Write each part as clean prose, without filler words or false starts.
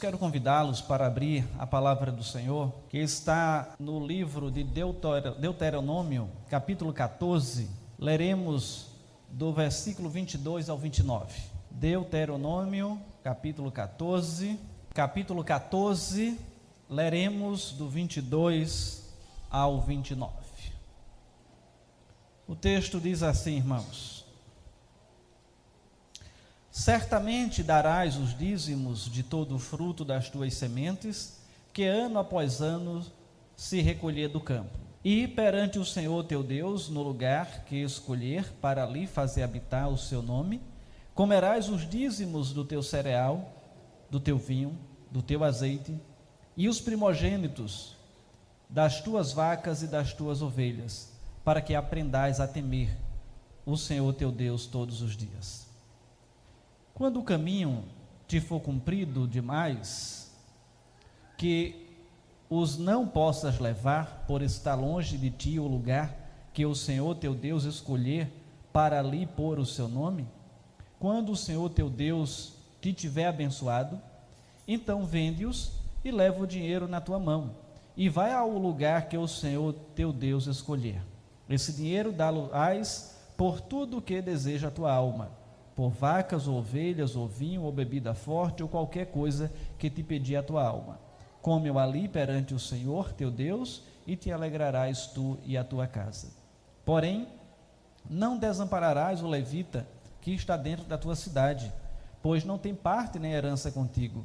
quero convidá-los para abrir a palavra do Senhor, que está no livro de Deuteronômio, capítulo 14. Leremos do versículo 22 ao 29. Deuteronômio, capítulo 14. Capítulo 14, leremos do 22 ao 29. O texto diz assim, irmãos: certamente darás os dízimos de todo o fruto das tuas sementes, que ano após ano se recolher do campo. E perante o Senhor teu Deus, no lugar que escolher para ali fazer habitar o seu nome, comerás os dízimos do teu cereal, do teu vinho, do teu azeite, e os primogênitos das tuas vacas e das tuas ovelhas, para que aprendais a temer o Senhor teu Deus todos os dias. Quando o caminho te for comprido demais, que os não possas levar, por estar longe de ti o lugar que o Senhor teu Deus escolher para ali pôr o seu nome, quando o Senhor teu Deus te tiver abençoado, então vende-os e leva o dinheiro na tua mão, e vai ao lugar que o Senhor teu Deus escolher. Esse dinheiro dá-lo-ás por tudo o que deseja a tua alma, por vacas ou ovelhas, ou vinho, ou bebida forte, ou qualquer coisa que te pedir a tua alma. Come-o ali perante o Senhor teu Deus, e te alegrarás tu e a tua casa. Porém, não desampararás o levita que está dentro da tua cidade, pois não tem parte nem herança contigo.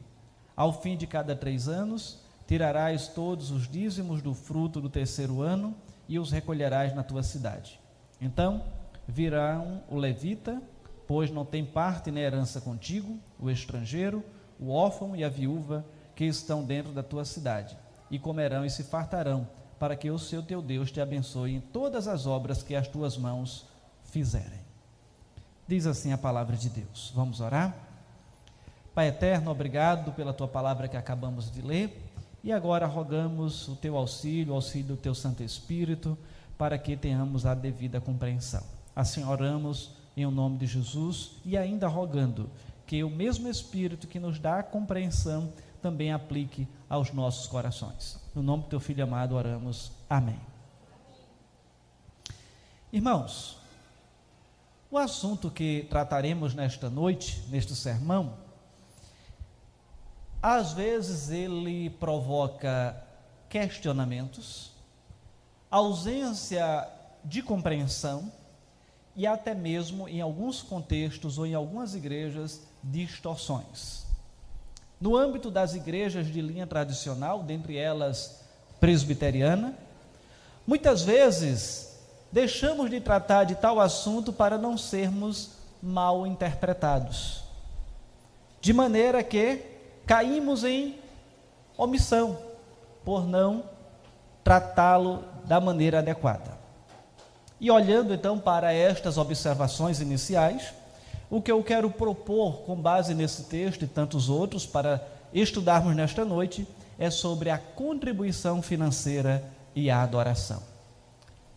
Ao fim de cada 3 anos, tirarás todos os dízimos do fruto do terceiro ano e os recolherás na tua cidade. Então virão o levita, pois não tem parte nem herança contigo, o estrangeiro, o órfão e a viúva que estão dentro da tua cidade, e comerão e se fartarão, para que o Senhor teu Deus te abençoe em todas as obras que as tuas mãos fizerem. Diz assim a palavra de Deus. Vamos orar? Pai eterno, obrigado pela tua palavra que acabamos de ler, e agora rogamos o teu auxílio, o auxílio do teu Santo Espírito, para que tenhamos a devida compreensão. Assim oramos em nome de Jesus, e ainda rogando que o mesmo Espírito que nos dá a compreensão também aplique aos nossos corações. No nome do teu Filho amado oramos. Amém. Irmãos, o assunto que trataremos nesta noite, neste sermão, às vezes ele provoca questionamentos, ausência de compreensão e até mesmo, em alguns contextos ou em algumas igrejas, distorções. No âmbito das igrejas de linha tradicional, dentre elas presbiteriana, muitas vezes deixamos de tratar de tal assunto para não sermos mal interpretados, de maneira que caímos em omissão, por não tratá-lo da maneira adequada. E olhando então para estas observações iniciais, o que eu quero propor com base nesse texto e tantos outros para estudarmos nesta noite é sobre a contribuição financeira e a adoração.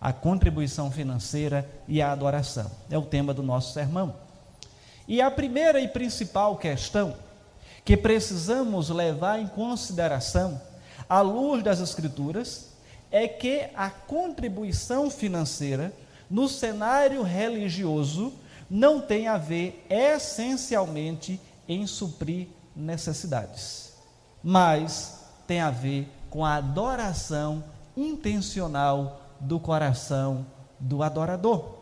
A contribuição financeira e a adoração é o tema do nosso sermão. E a primeira e principal questão que precisamos levar em consideração, à luz das Escrituras, é que a contribuição financeira no cenário religioso não tem a ver essencialmente em suprir necessidades, mas tem a ver com a adoração intencional do coração do adorador.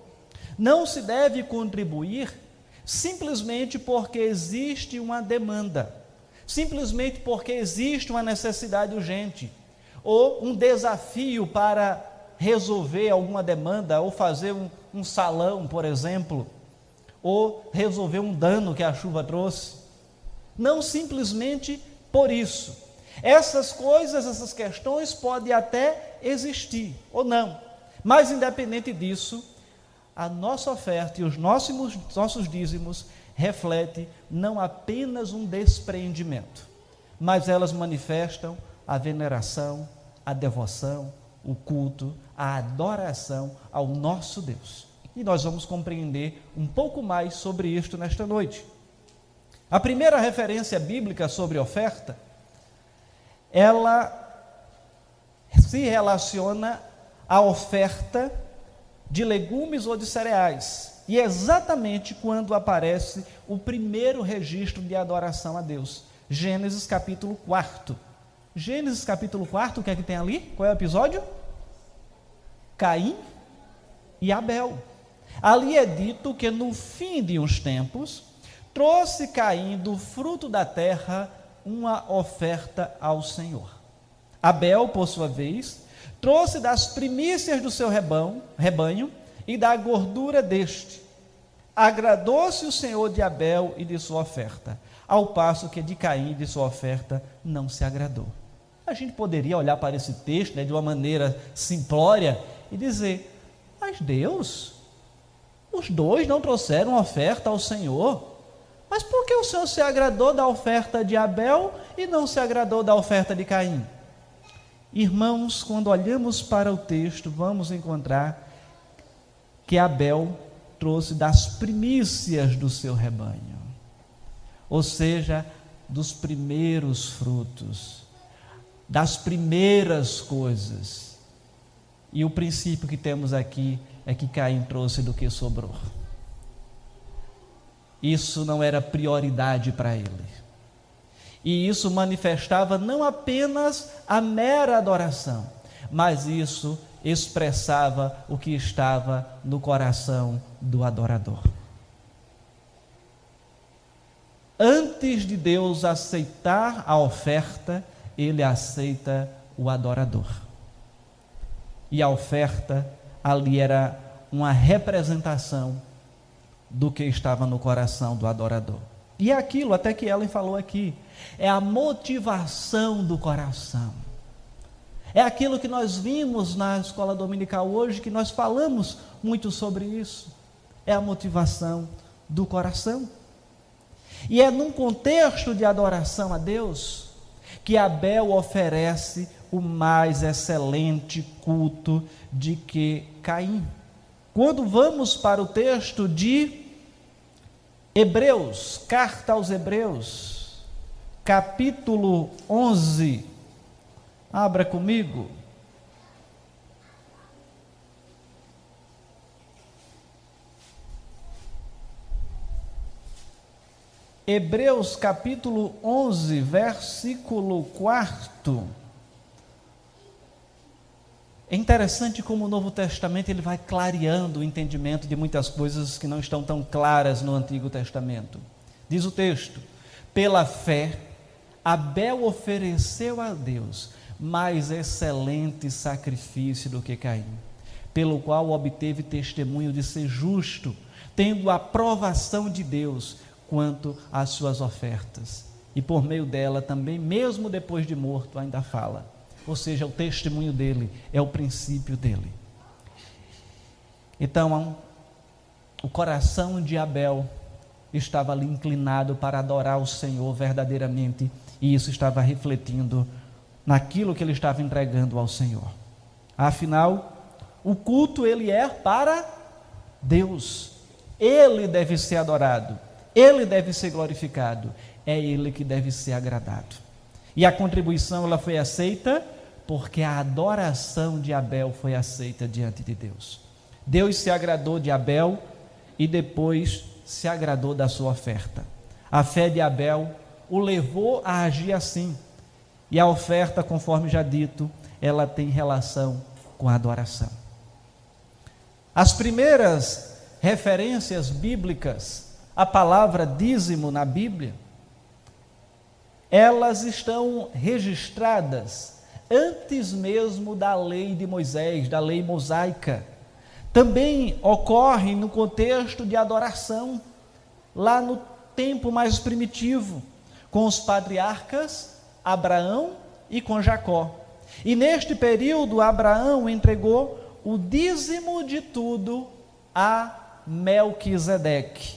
Não se deve contribuir simplesmente porque existe uma demanda, simplesmente porque existe uma necessidade urgente, ou um desafio para resolver alguma demanda, ou fazer um salão, por exemplo, ou resolver um dano que a chuva trouxe. Não simplesmente por isso. Essas coisas, essas questões podem até existir ou não, mas independente disso, a nossa oferta e os nossos dízimos refletem não apenas um despreendimento, mas elas manifestam a veneração, a devoção, o culto, a adoração ao nosso Deus. E nós vamos compreender um pouco mais sobre isto nesta noite. A primeira referência bíblica sobre oferta ela se relaciona à oferta de legumes ou de cereais. E é exatamente quando aparece o primeiro registro de adoração a Deus. Gênesis capítulo 4. Gênesis capítulo 4, o que é que tem ali? Qual é o episódio? Caim e Abel. Ali é dito que no fim de uns tempos, trouxe Caim do fruto da terra uma oferta ao Senhor. Abel, por sua vez, trouxe das primícias do seu rebanho e da gordura deste. Agradou-se o Senhor de Abel e de sua oferta, ao passo que de Caim e de sua oferta não se agradou. A gente poderia olhar para esse texto, de uma maneira simplória e dizer: mas Deus, os dois não trouxeram oferta ao Senhor, mas por que o Senhor se agradou da oferta de Abel e não se agradou da oferta de Caim? Irmãos, quando olhamos para o texto, vamos encontrar que Abel trouxe das primícias do seu rebanho, ou seja, dos primeiros frutos, das primeiras coisas. E o princípio que temos aqui é que Caim trouxe do que sobrou. Isso não era prioridade para ele. E isso manifestava não apenas a mera adoração, mas isso expressava o que estava no coração do adorador. Antes de Deus aceitar a oferta, ele aceita o adorador. E a oferta ali era uma representação do que estava no coração do adorador. E é aquilo até que Ellen falou aqui, é a motivação do coração. É aquilo que nós vimos na escola dominical hoje, que nós falamos muito sobre isso. É a motivação do coração. E é num contexto de adoração a Deus que Abel oferece o mais excelente culto de que Caim. Quando vamos para o texto de Hebreus, carta aos Hebreus, capítulo 11, abra comigo. Hebreus capítulo 11, versículo 4. É interessante como o Novo Testamento ele vai clareando o entendimento de muitas coisas que não estão tão claras no Antigo Testamento. Diz o texto: pela fé, Abel ofereceu a Deus mais excelente sacrifício do que Caim, pelo qual obteve testemunho de ser justo, tendo a aprovação de Deus quanto às suas ofertas. E por meio dela também, mesmo depois de morto, ainda fala. Ou seja, o testemunho dele é o princípio dele. Então, o coração de Abel estava ali inclinado para adorar o Senhor verdadeiramente, e isso estava refletindo naquilo que ele estava entregando ao Senhor. Afinal, o culto ele é para Deus. Ele deve ser adorado, ele deve ser glorificado, é ele que deve ser agradado. E a contribuição ela foi aceita porque a adoração de Abel foi aceita diante de Deus. Deus se agradou de Abel e depois se agradou da sua oferta. A fé de Abel o levou a agir assim. E a oferta, conforme já dito, ela tem relação com a adoração. As primeiras referências bíblicas à palavra dízimo na Bíblia, elas estão registradas antes mesmo da lei de Moisés, da lei mosaica. Também ocorre no contexto de adoração, lá no tempo mais primitivo, com os patriarcas Abraão e com Jacó. E neste período, Abraão entregou o dízimo de tudo a Melquisedeque.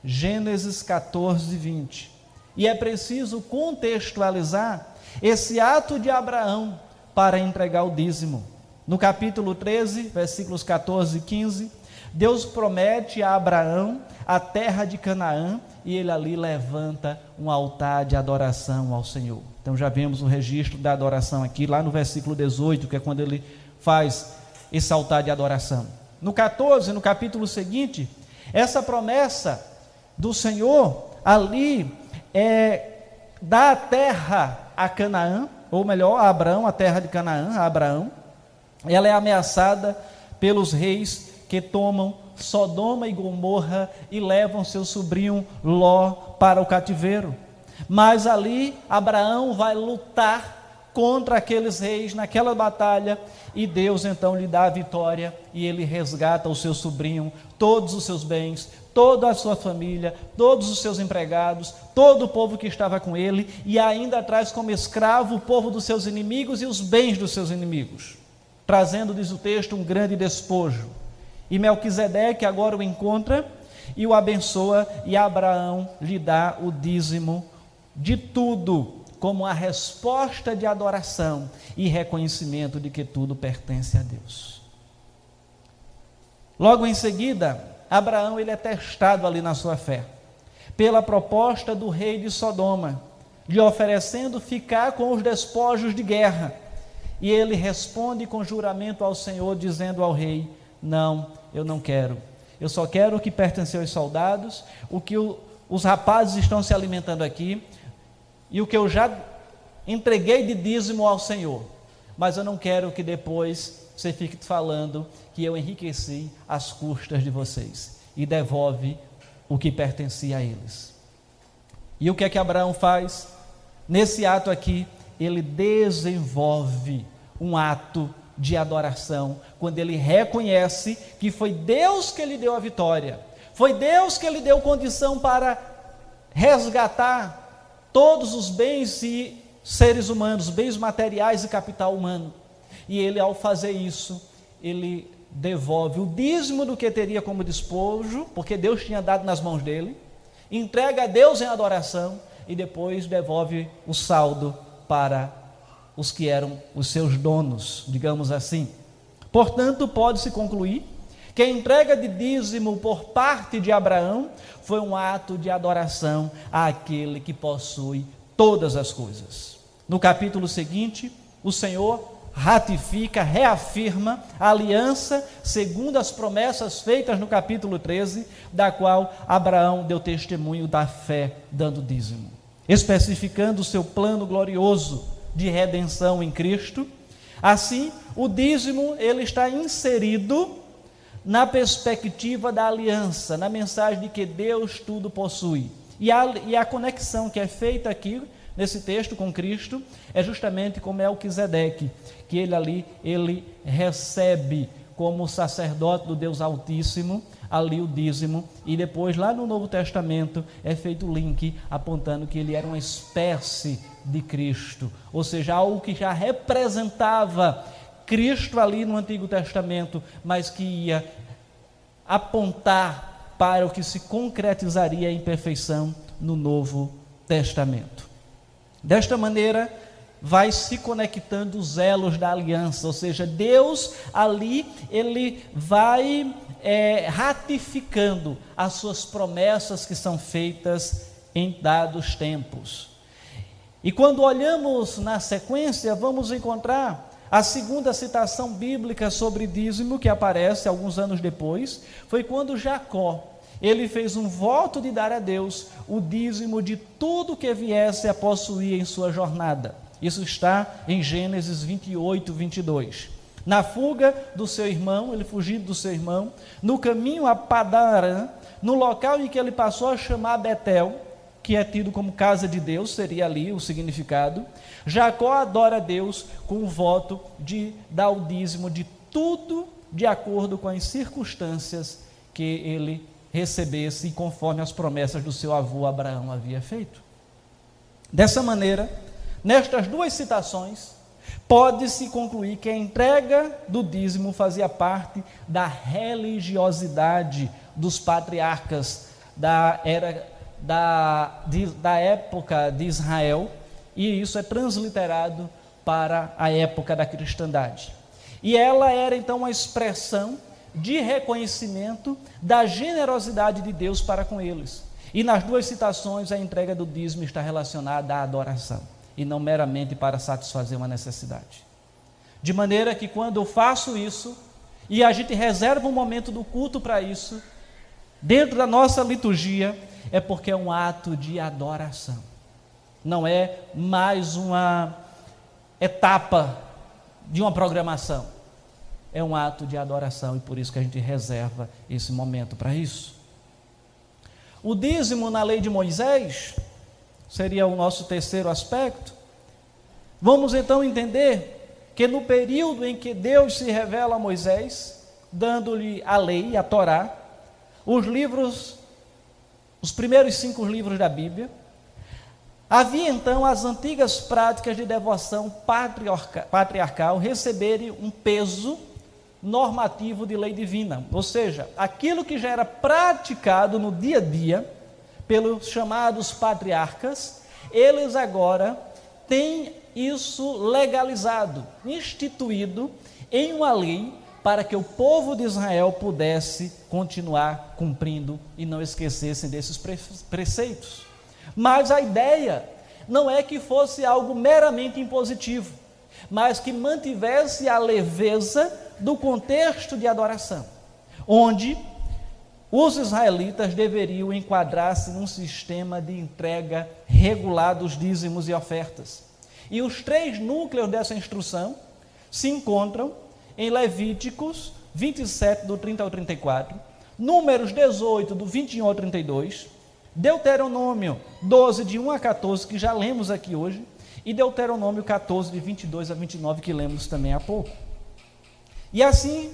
Gênesis 14, 20. E é preciso contextualizar esse ato de Abraão para entregar o dízimo. No capítulo 13, versículos 14 e 15, Deus promete a Abraão a terra de Canaã e ele ali levanta um altar de adoração ao Senhor. Então já vemos o registro da adoração aqui, lá no versículo 18, que é quando ele faz esse altar de adoração. No 14, no capítulo seguinte, essa promessa do Senhor ali dá a terra a Canaã, ou melhor, a Abraão, a terra de Canaã, a Abraão. Ela é ameaçada pelos reis que tomam Sodoma e Gomorra e levam seu sobrinho Ló para o cativeiro. Mas ali Abraão vai lutar contra aqueles reis naquela batalha, e Deus então lhe dá a vitória, e ele resgata o seu sobrinho, todos os seus bens, toda a sua família, todos os seus empregados, todo o povo que estava com ele, e ainda traz como escravo o povo dos seus inimigos e os bens dos seus inimigos, trazendo, diz o texto, um grande despojo. E Melquisedeque agora o encontra e o abençoa, e Abraão lhe dá o dízimo de tudo, como a resposta de adoração e reconhecimento de que tudo pertence a Deus. Logo em seguida, Abraão ele é testado ali na sua fé, pela proposta do rei de Sodoma, lhe oferecendo ficar com os despojos de guerra, e ele responde com juramento ao Senhor, dizendo ao rei: não, eu não quero, eu só quero o que pertenceu aos soldados, o que os rapazes estão se alimentando aqui, e o que eu já entreguei de dízimo ao Senhor, mas eu não quero que depois você fique falando que eu enriqueci às custas de vocês, e devolve o que pertencia a eles. E o que é que Abraão faz? Nesse ato aqui, ele desenvolve um ato de adoração, quando ele reconhece que foi Deus que lhe deu a vitória, foi Deus que lhe deu condição para resgatar todos os bens e seres humanos, bens materiais e capital humano. E ele, ao fazer isso, ele devolve o dízimo do que teria como despojo, porque Deus tinha dado nas mãos dele, entrega a Deus em adoração e depois devolve o saldo para os que eram os seus donos, digamos assim. Portanto, pode-se concluir que a entrega de dízimo por parte de Abraão foi um ato de adoração àquele que possui todas as coisas. No capítulo seguinte, o Senhor ratifica, reafirma a aliança segundo as promessas feitas no capítulo 13, da qual Abraão deu testemunho da fé dando dízimo, especificando o seu plano glorioso de redenção em Cristo. Assim, o dízimo ele está inserido na perspectiva da aliança, na mensagem de que Deus tudo possui. E a conexão que é feita aqui nesse texto com Cristo é justamente com Melquisedeque, que ele recebe como sacerdote do Deus Altíssimo ali o dízimo, e depois lá no Novo Testamento é feito o link apontando que ele era uma espécie de Cristo, ou seja, algo que já representava Cristo ali no Antigo Testamento, mas que ia apontar para o que se concretizaria em perfeição no Novo Testamento. Desta maneira, vai se conectando os elos da aliança, ou seja, Deus ali, ele vai ratificando as suas promessas que são feitas em dados tempos. E quando olhamos na sequência, vamos encontrar a segunda citação bíblica sobre dízimo, que aparece alguns anos depois, foi quando Jacó, ele fez um voto de dar a Deus o dízimo de tudo que viesse a possuir em sua jornada. Isso está em Gênesis 28, 22. Na fuga do seu irmão, ele fugindo do seu irmão, no caminho a Padan-Aram, no local em que ele passou a chamar Betel, que é tido como casa de Deus, seria ali o significado, Jacó adora a Deus com o voto de dar o dízimo de tudo de acordo com as circunstâncias que ele recebesse e conforme as promessas do seu avô Abraão havia feito. Dessa maneira, nestas duas citações, pode-se concluir que a entrega do dízimo fazia parte da religiosidade dos patriarcas da época de Israel, e isso é transliterado para a época da cristandade. E ela era então uma expressão de reconhecimento da generosidade de Deus para com eles. E nas duas citações a entrega do dízimo está relacionada à adoração. e não meramente para satisfazer uma necessidade. De maneira que quando eu faço isso, e a gente reserva um momento do culto para isso, dentro da nossa liturgia, é porque é um ato de adoração. Não é mais uma etapa de uma programação. É um ato de adoração e por isso que a gente reserva esse momento para isso. O dízimo na lei de Moisés seria o nosso terceiro aspecto. Vamos então entender que no período em que Deus se revela a Moisés, dando-lhe a lei, a Torá, os primeiros 5 livros da Bíblia, havia então as antigas práticas de devoção patriarcal receberem um peso normativo de lei divina, ou seja, aquilo que já era praticado no dia a dia pelos chamados patriarcas, eles agora têm isso legalizado, instituído em uma lei para que o povo de Israel pudesse continuar cumprindo e não esquecessem desses preceitos. Mas a ideia não é que fosse algo meramente impositivo, mas que mantivesse a leveza do contexto de adoração, onde os israelitas deveriam enquadrar-se num sistema de entrega regular dos dízimos e ofertas. E os 3 núcleos dessa instrução se encontram em Levíticos 27, do 30 ao 34, Números 18, do 21 ao 32, Deuteronômio 12, de 1 a 14, que já lemos aqui hoje, e Deuteronômio 14, de 22 a 29, que lemos também há pouco. E assim,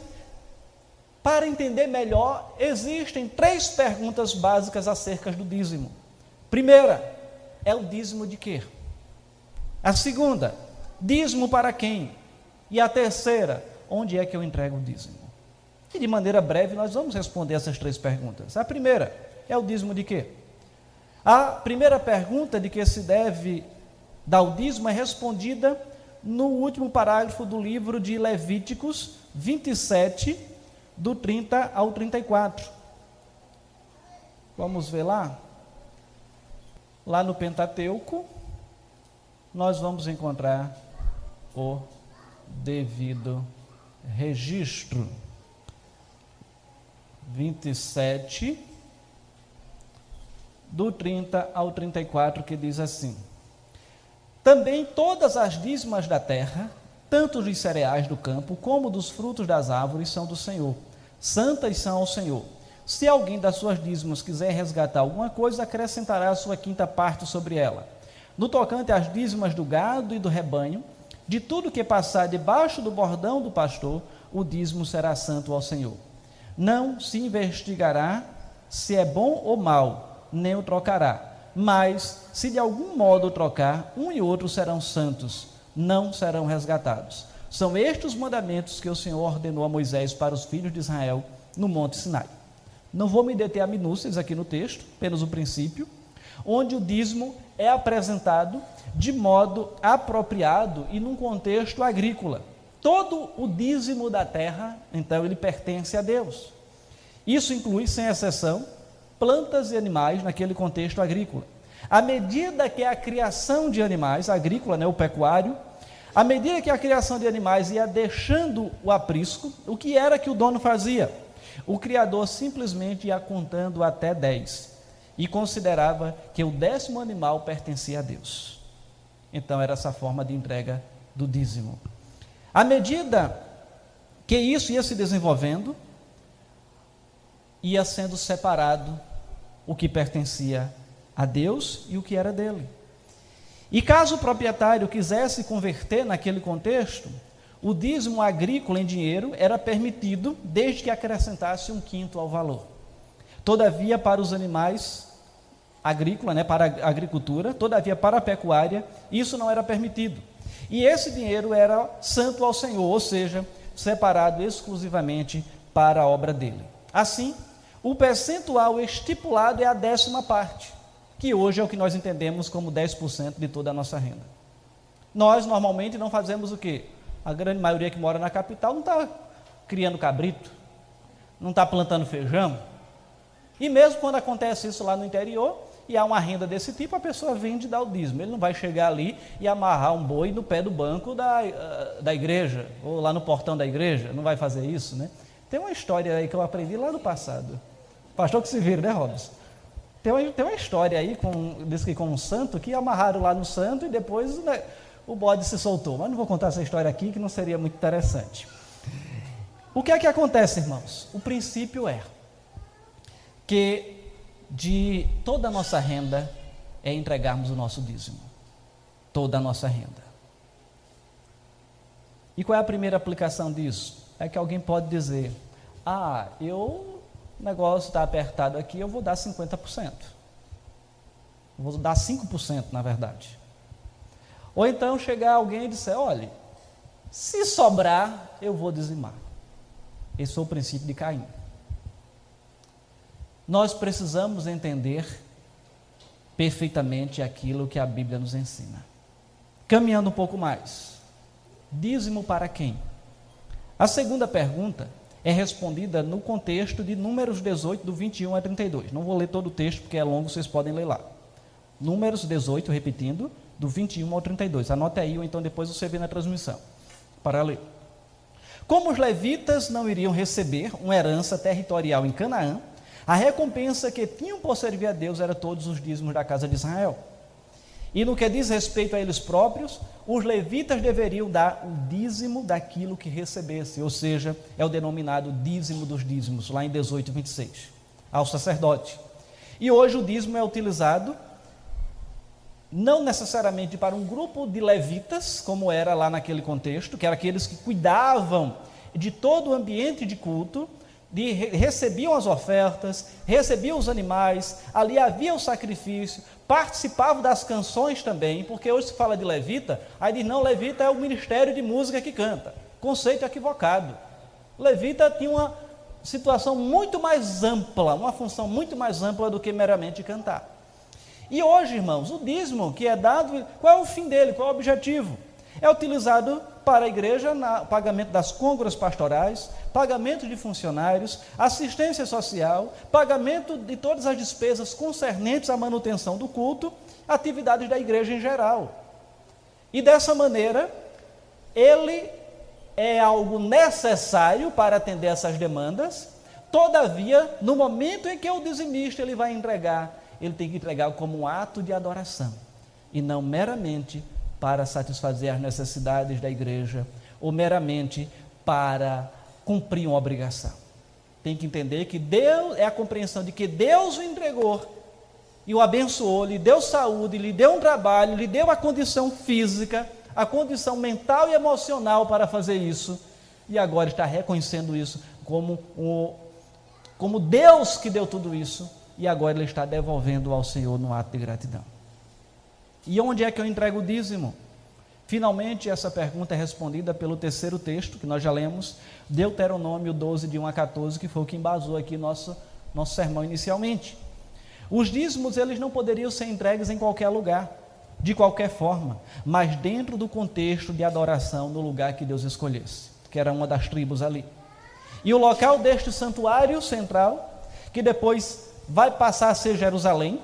para entender melhor, existem 3 perguntas básicas acerca do dízimo. Primeira, é o dízimo de quê? A segunda, dízimo para quem? E a terceira, onde é que eu entrego o dízimo? E de maneira breve nós vamos responder essas 3 perguntas. A primeira, é o dízimo de quê? A primeira pergunta de que se deve dar o dízimo é respondida no último parágrafo do livro de Levíticos 27, do 30 ao 34. Vamos ver lá? Lá no Pentateuco, nós vamos encontrar o devido registro. 27, do 30 ao 34, que diz assim: também todas as dízimas da terra, tanto dos cereais do campo, como dos frutos das árvores, são do Senhor. Santas são ao Senhor. Se alguém das suas dízimas quiser resgatar alguma coisa, acrescentará a sua 5ª parte sobre ela. No tocante às dízimas do gado e do rebanho, de tudo que passar debaixo do bordão do pastor, o dízimo será santo ao Senhor. Não se investigará se é bom ou mal, nem o trocará. Mas, se de algum modo o trocar, um e outro serão santos, não serão resgatados. São estes os mandamentos que o Senhor ordenou a Moisés para os filhos de Israel no Monte Sinai. Não vou me deter a minúcias aqui no texto, apenas o princípio, onde o dízimo é apresentado de modo apropriado e num contexto agrícola. Todo o dízimo da terra, então, ele pertence a Deus. Isso inclui, sem exceção, plantas e animais naquele contexto agrícola. À medida que a criação de animais, agrícola, o pecuário, à medida que a criação de animais ia deixando o aprisco, o que era que o dono fazia? O criador simplesmente ia contando até 10 e considerava que o 10º animal pertencia a Deus. Então era essa forma de entrega do dízimo. À medida que isso ia se desenvolvendo, ia sendo separado o que pertencia a Deus e o que era dele. E caso o proprietário quisesse converter naquele contexto, o dízimo agrícola em dinheiro era permitido desde que acrescentasse 1/5 ao valor. Todavia, para os animais agrícola, para a agricultura, todavia para a pecuária, isso não era permitido. E esse dinheiro era santo ao Senhor, ou seja, separado exclusivamente para a obra dele. Assim, o percentual estipulado é a 10ª parte, que hoje é o que nós entendemos como 10% de toda a nossa renda. Nós, normalmente, não fazemos o quê? A grande maioria que mora na capital não está criando cabrito, não está plantando feijão. E mesmo quando acontece isso lá no interior, e há uma renda desse tipo, a pessoa vem de dar o dízimo. Ele não vai chegar ali e amarrar um boi no pé do banco da igreja, ou lá no portão da igreja, não vai fazer isso, né? Tem uma história aí que eu aprendi lá no passado. Pastor que se vira, né, Robson? Tem uma história aí, diz que com um santo, que amarraram lá no santo e depois, né, o bode se soltou. Mas não vou contar essa história aqui, que não seria muito interessante. O que é que acontece, irmãos? O princípio é que de toda a nossa renda é entregarmos o nosso dízimo. Toda a nossa renda. E qual é a primeira aplicação disso? É que alguém pode dizer, o negócio está apertado aqui, eu vou dar 50%. Vou dar 5%, na verdade. Ou então chegar alguém e dizer, olha, se sobrar, eu vou dizimar. Esse é o princípio de Caim. Nós precisamos entender perfeitamente aquilo que a Bíblia nos ensina. Caminhando um pouco mais. Dízimo para quem? A segunda pergunta é respondida no contexto de Números 18, do 21 a 32. Não vou ler todo o texto, porque é longo, vocês podem ler lá. Números 18, repetindo, do 21 ao 32. Anote aí, ou então depois você vê na transmissão, para ler. Como os levitas não iriam receber uma herança territorial em Canaã, a recompensa que tinham por servir a Deus era todos os dízimos da casa de Israel. E no que diz respeito a eles próprios, os levitas deveriam dar o dízimo daquilo que recebesse, ou seja, é o denominado dízimo dos dízimos, lá em 18, 26, ao sacerdote. E hoje o dízimo é utilizado não necessariamente para um grupo de levitas, como era lá naquele contexto, que eram aqueles que cuidavam de todo o ambiente de culto, recebiam as ofertas, recebiam os animais, ali havia o sacrifício, participavam das canções também, porque hoje se fala de levita, aí diz, não, levita é o ministério de música que canta. Conceito equivocado. Levita tinha uma situação muito mais ampla, uma função muito mais ampla do que meramente cantar. E hoje, irmãos, o dízimo que é dado, qual é o fim dele, qual é o objetivo? É utilizado para a igreja no pagamento das côngoras pastorais, pagamento de funcionários, assistência social, pagamento de todas as despesas concernentes à manutenção do culto, atividades da igreja em geral. E dessa maneira, ele é algo necessário para atender essas demandas, todavia, no momento em que o dizimista ele vai entregar, ele tem que entregar como um ato de adoração, e não meramente para satisfazer as necessidades da igreja, ou meramente para cumprir uma obrigação. Tem que entender que Deus, é a compreensão de que Deus o entregou, e o abençoou, lhe deu saúde, lhe deu um trabalho, lhe deu a condição física, a condição mental e emocional para fazer isso, e agora está reconhecendo isso como Deus que deu tudo isso, e agora ele está devolvendo ao Senhor no ato de gratidão. E onde é que eu entrego o dízimo? Finalmente, essa pergunta é respondida pelo terceiro texto, que nós já lemos, Deuteronômio 12, de 1 a 14, que foi o que embasou aqui nosso sermão inicialmente. Os dízimos, eles não poderiam ser entregues em qualquer lugar, de qualquer forma, mas dentro do contexto de adoração no lugar que Deus escolhesse, que era uma das tribos ali. E o local deste santuário central, que depois vai passar a ser Jerusalém,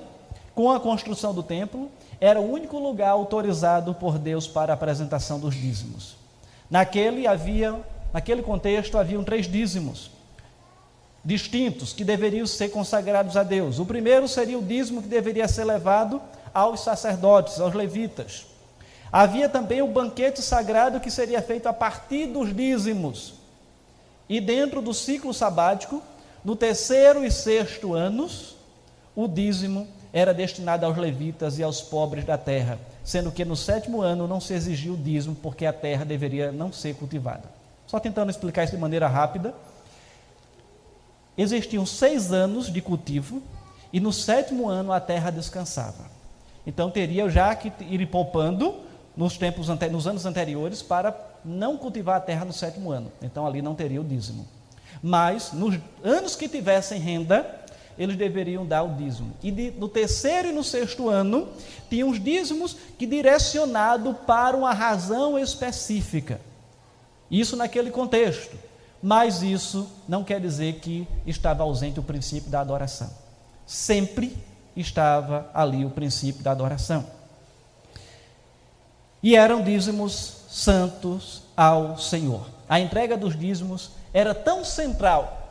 com a construção do templo, era o único lugar autorizado por Deus para a apresentação dos dízimos. Naquele contexto haviam 3 dízimos distintos que deveriam ser consagrados a Deus. O primeiro seria o dízimo que deveria ser levado aos sacerdotes, aos levitas. Havia também o banquete sagrado que seria feito a partir dos dízimos. E dentro do ciclo sabático, no 3º e 6º anos, o dízimo era destinado aos levitas e aos pobres da terra, sendo que no 7º ano não se exigia o dízimo, porque a terra deveria não ser cultivada. Só tentando explicar isso de maneira rápida, existiam 6 anos de cultivo, e no 7º ano a terra descansava. Então teria já que ir poupando nos anos anteriores para não cultivar a terra no 7º ano. Então ali não teria o dízimo. Mas nos anos que tivessem renda, eles deveriam dar o dízimo. E no 3º e no 6º ano, tinham os dízimos que direcionado para uma razão específica. Isso naquele contexto. Mas isso não quer dizer que estava ausente o princípio da adoração. Sempre estava ali o princípio da adoração. E eram dízimos santos ao Senhor. A entrega dos dízimos era tão central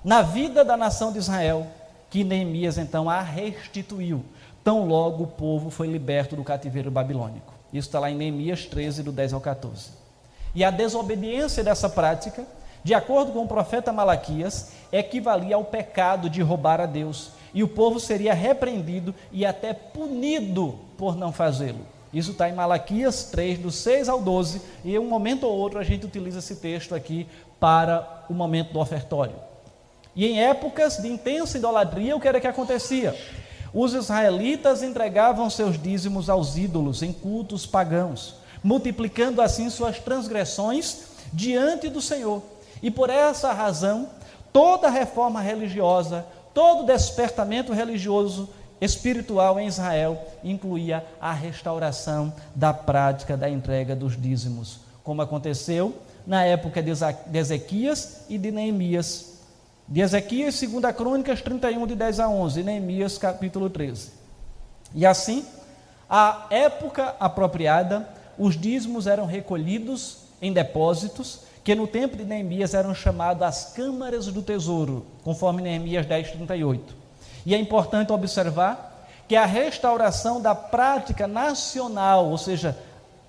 na vida da nação de Israel, que Neemias então a restituiu, tão logo o povo foi liberto do cativeiro babilônico. Isso está lá em Neemias 13, do 10 ao 14. E a desobediência dessa prática, de acordo com o profeta Malaquias, equivalia ao pecado de roubar a Deus, e o povo seria repreendido e até punido por não fazê-lo. Isso está em Malaquias 3, do 6 ao 12, e em um momento ou outro a gente utiliza esse texto aqui para o momento do ofertório. E em épocas de intensa idolatria, o que era que acontecia? Os israelitas entregavam seus dízimos aos ídolos em cultos pagãos, multiplicando assim suas transgressões diante do Senhor. E por essa razão, toda reforma religiosa, todo despertamento religioso espiritual em Israel incluía a restauração da prática da entrega dos dízimos, como aconteceu na época de Ezequias e de Neemias. De Ezequias, 2 Crônicas 31, de 10 a 11, e Neemias, capítulo 13. E assim, à época apropriada, os dízimos eram recolhidos em depósitos, que no tempo de Neemias eram chamados as câmaras do tesouro, conforme Neemias 10, 38. E é importante observar que a restauração da prática nacional, ou seja,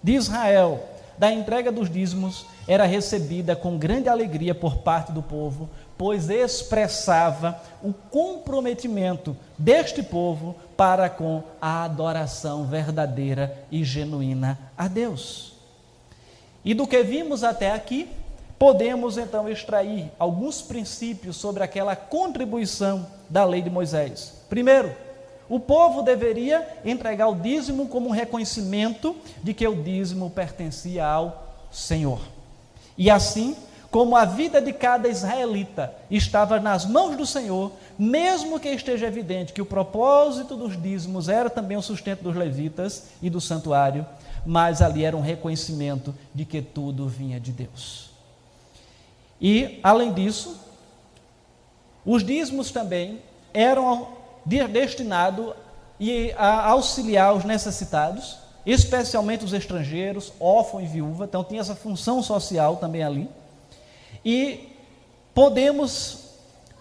de Israel, da entrega dos dízimos, era recebida com grande alegria por parte do povo, pois expressava o comprometimento deste povo para com a adoração verdadeira e genuína a Deus. E do que vimos até aqui, podemos então extrair alguns princípios sobre aquela contribuição da lei de Moisés. Primeiro, o povo deveria entregar o dízimo como um reconhecimento de que o dízimo pertencia ao Senhor. E assim, como a vida de cada israelita estava nas mãos do Senhor, mesmo que esteja evidente que o propósito dos dízimos era também o sustento dos levitas e do santuário, mas ali era um reconhecimento de que tudo vinha de Deus. E, além disso, os dízimos também eram destinados a auxiliar os necessitados, especialmente os estrangeiros, órfãos e viúva, então tinha essa função social também ali. E podemos,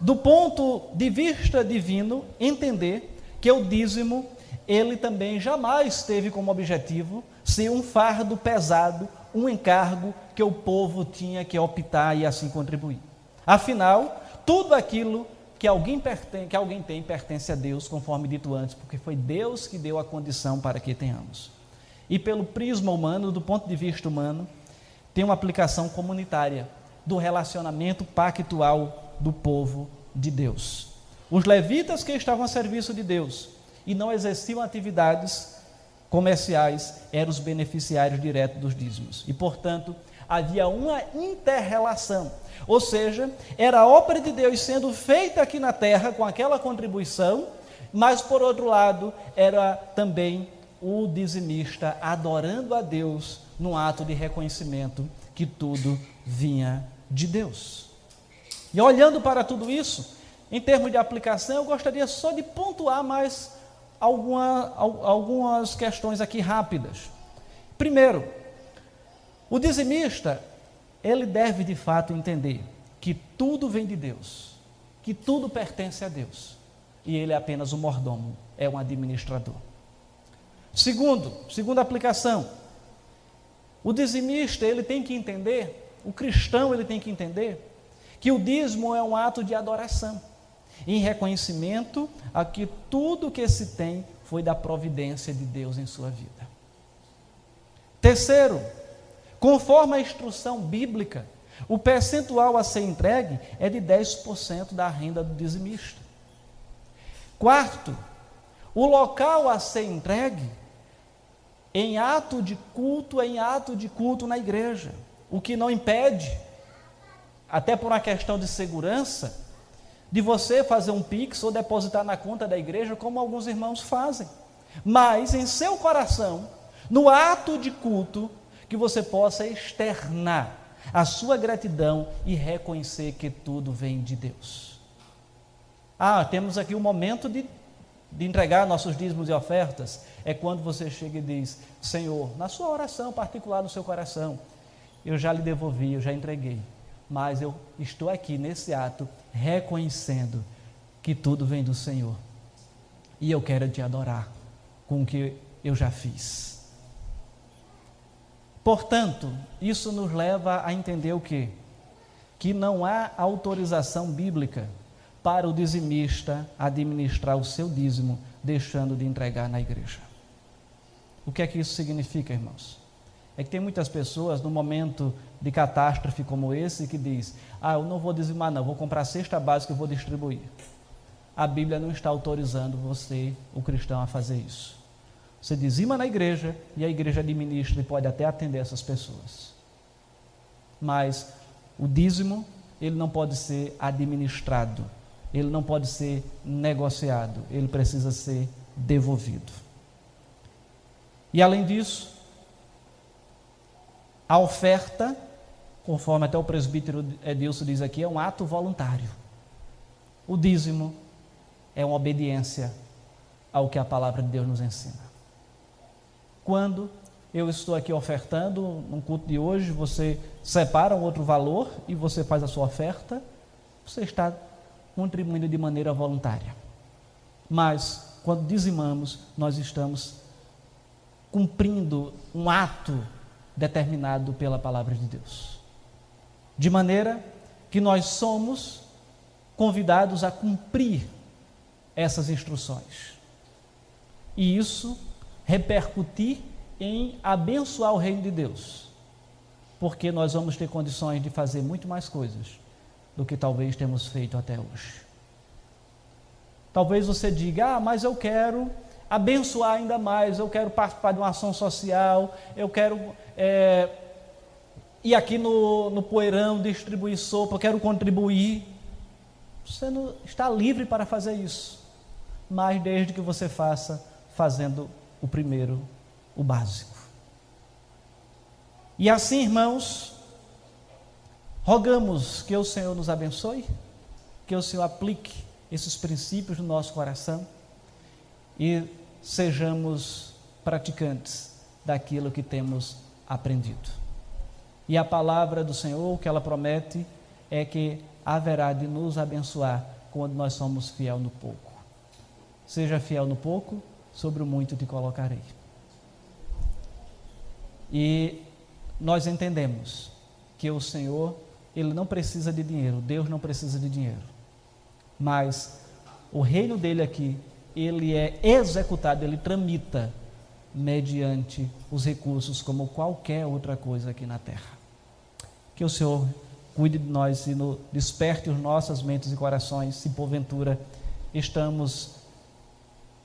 do ponto de vista divino, entender que o dízimo, ele também jamais teve como objetivo ser um fardo pesado, um encargo que o povo tinha que optar e assim contribuir. Afinal, tudo aquilo que alguém tem pertence a Deus, conforme dito antes, porque foi Deus que deu a condição para que tenhamos. E pelo prisma humano, do ponto de vista humano, tem uma aplicação comunitária do relacionamento pactual do povo de Deus. Os levitas que estavam a serviço de Deus e não exerciam atividades comerciais eram os beneficiários diretos dos dízimos. E, portanto, havia uma inter-relação, ou seja, era a obra de Deus sendo feita aqui na terra com aquela contribuição, mas, por outro lado, era também o dizimista adorando a Deus num ato de reconhecimento que tudo vinha de Deus. E olhando para tudo isso, em termos de aplicação, eu gostaria só de pontuar mais algumas questões aqui rápidas. Primeiro, o dizimista, ele deve de fato entender que tudo vem de Deus, que tudo pertence a Deus, e ele é apenas um mordomo, é um administrador. Segunda aplicação, o dizimista, ele tem que entender, o cristão, ele tem que entender que o dízimo é um ato de adoração, em reconhecimento a que tudo que se tem foi da providência de Deus em sua vida. Terceiro, conforme a instrução bíblica, o percentual a ser entregue é de 10% da renda do dizimista. Quarto, o local a ser entregue em ato de culto na igreja, o que não impede, até por uma questão de segurança, de você fazer um Pix ou depositar na conta da igreja, como alguns irmãos fazem, mas em seu coração, no ato de culto, que você possa externar a sua gratidão e reconhecer que tudo vem de Deus. Temos aqui um momento de de entregar nossos dízimos e ofertas é quando você chega e diz: Senhor, na sua oração particular no seu coração, eu já lhe devolvi, eu já entreguei, mas eu estou aqui nesse ato reconhecendo que tudo vem do Senhor e eu quero te adorar com o que eu já fiz. Portanto, isso nos leva a entender o quê? Que não há autorização bíblica para o dizimista administrar o seu dízimo, deixando de entregar na igreja. O que é que isso significa, irmãos? É que tem muitas pessoas, no momento de catástrofe como esse, que diz: eu não vou dizimar não, vou comprar a cesta básica e vou distribuir. A Bíblia não está autorizando você, o cristão, a fazer isso. Você dizima na igreja e a igreja administra e pode até atender essas pessoas. Mas o dízimo, ele não pode ser administrado, ele não pode ser negociado, ele precisa ser devolvido. E além disso, a oferta, conforme até o presbítero Edilson diz aqui, é um ato voluntário. O dízimo é uma obediência ao que a palavra de Deus nos ensina. Quando eu estou aqui ofertando, no culto de hoje, você separa um outro valor e você faz a sua oferta, você está contribuindo de maneira voluntária. Mas, quando dizimamos, nós estamos cumprindo um ato determinado pela palavra de Deus. De maneira que nós somos convidados a cumprir essas instruções. E isso repercutir em abençoar o reino de Deus, porque nós vamos ter condições de fazer muito mais coisas do que talvez temos feito até hoje. Talvez você diga: mas eu quero abençoar ainda mais, eu quero participar de uma ação social, eu quero ir aqui no poeirão distribuir sopa, eu quero contribuir. Você não está livre para fazer isso, mas desde que você faça fazendo o primeiro, o básico. E assim, irmãos, rogamos que o Senhor nos abençoe, que o Senhor aplique esses princípios no nosso coração e sejamos praticantes daquilo que temos aprendido. E a palavra do Senhor, o que ela promete, é que haverá de nos abençoar quando nós somos fiel no pouco. Seja fiel no pouco, sobre o muito te colocarei. E nós entendemos que o Senhor, Ele não precisa de dinheiro, Deus não precisa de dinheiro, mas o reino dele aqui, ele é executado, ele tramita mediante os recursos como qualquer outra coisa aqui na terra. Que o Senhor cuide de nós e desperte as nossas mentes e corações, se porventura estamos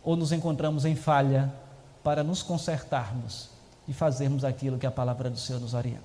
ou nos encontramos em falha, para nos consertarmos e fazermos aquilo que a palavra do Senhor nos orienta.